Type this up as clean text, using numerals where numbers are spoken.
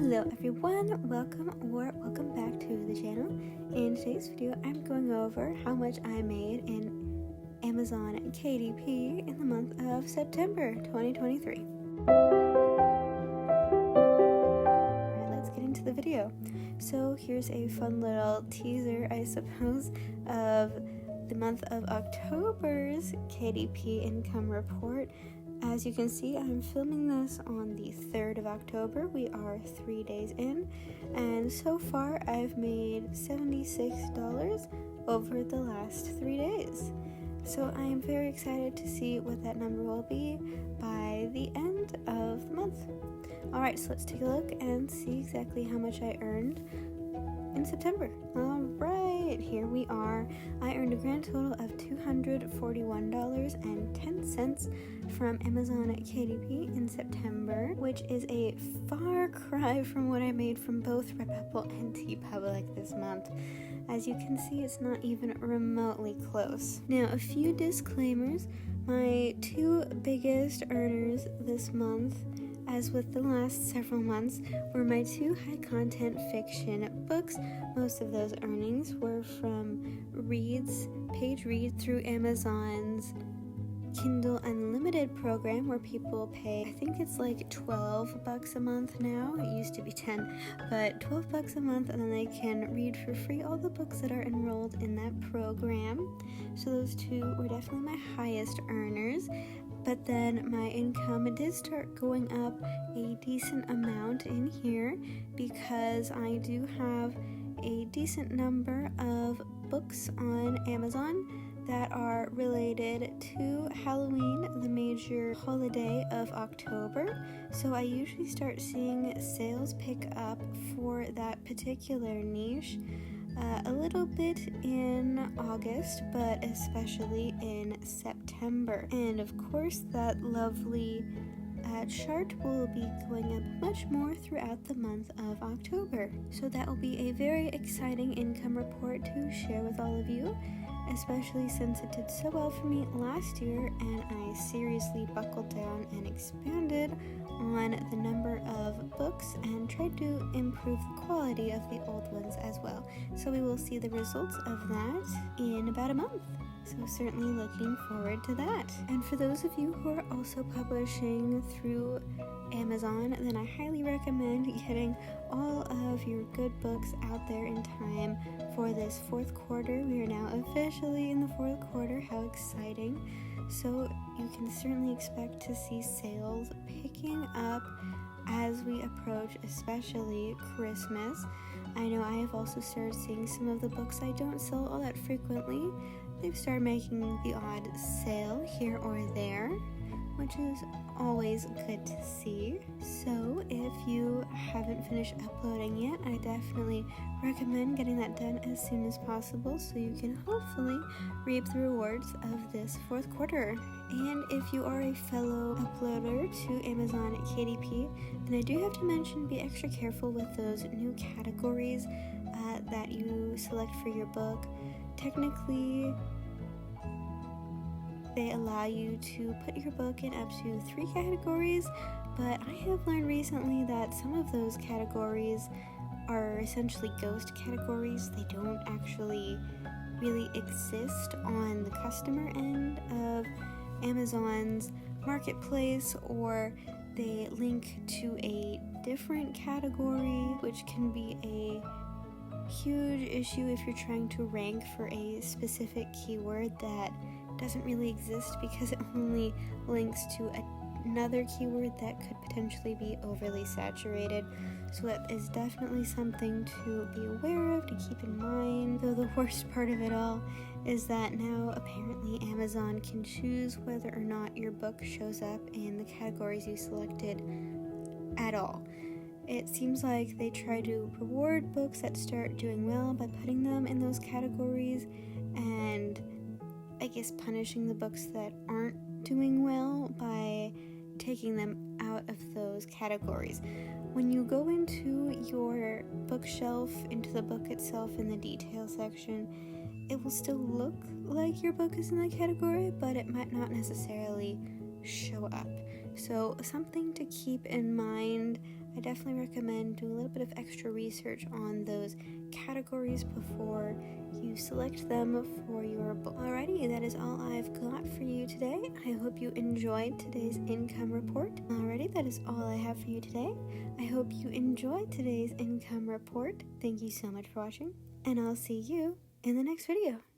Hello everyone, welcome back to the channel. In today's video, I'm going over how much I made in Amazon KDP in the month of September 2023. Alright, let's get into the video. So here's a fun little teaser, I suppose, of the month of October's KDP income report. As you can see, I'm filming this on the 3rd of October. We are 3 days in, and so far I've made $76 over the last 3 days. So I am very excited to see what that number will be by the end of the month. Alright, so let's take a look and see exactly how much I earned in September. Alright, here we are. I earned a grand total of $241.10 from Amazon at KDP in September, which is a far cry from what I made from both Redbubble and TeePublic this month. As you can see, it's not even remotely close. Now, a few disclaimers. My two biggest earners this month, as with the last several months, were my two high-content fiction books. Most of those earnings were from page reads through Amazon's Kindle Unlimited program, where people pay, I think it's like $12 a month now. It used to be 10, but $12 a month, and then they can read for free all the books that are enrolled in that program. So those two were definitely my highest earners. But then my income did start going up a decent amount in here because I do have a decent number of books on Amazon that are related to Halloween, the major holiday of October. So I usually start seeing sales pick up for that particular niche a little bit in August, but especially in September. And of course, that lovely chart will be going up much more throughout the month of October. So that will be a very exciting income report to share with all of you, especially since it did so well for me last year and I seriously buckled down and expanded on the number of books and tried to improve the quality of the old ones as well. So we will see the results of that in about a month. So certainly looking forward to that. And for those of you who are also publishing through Amazon, then I highly recommend getting all of your good books out there in time for this fourth quarter. We are now officially in the fourth quarter. How exciting. So you can certainly expect to see sales picking up as we approach especially Christmas. I know I have also started seeing some of the books I don't sell all that frequently. They've started making the odd sale here or there, which is always good to see. So if you haven't finished uploading yet, I definitely recommend getting that done as soon as possible so you can hopefully reap the rewards of this fourth quarter. And if you are a fellow uploader to Amazon at KDP, then I do have to mention, be extra careful with those new categories that you select for your book. Technically, they allow you to put your book in up to 3 categories, but I have learned recently that some of those categories are essentially ghost categories. They don't actually really exist on the customer end of Amazon's marketplace, or they link to a different category, which can be a huge issue if you're trying to rank for a specific keyword that doesn't really exist because it only links to another keyword that could potentially be overly saturated. So that is definitely something to be aware of, to keep in mind. Though the worst part of it all is that now apparently Amazon can choose whether or not your book shows up in the categories you selected at all. It seems like they try to reward books that start doing well by putting them in those categories, and I guess punishing the books that aren't doing well by taking them out of those categories. When you go into your bookshelf, into the book itself in the detail section, it will still look like your book is in that category, but it might not necessarily show up. So something to keep in mind I definitely recommend doing a little bit of extra research on those categories before you select them for your book. Alrighty, that is all I've got for you today. I hope you enjoyed today's income report. Alrighty, that is all I have for you today. I hope you enjoyed today's income report. Thank you so much for watching, and I'll see you in the next video.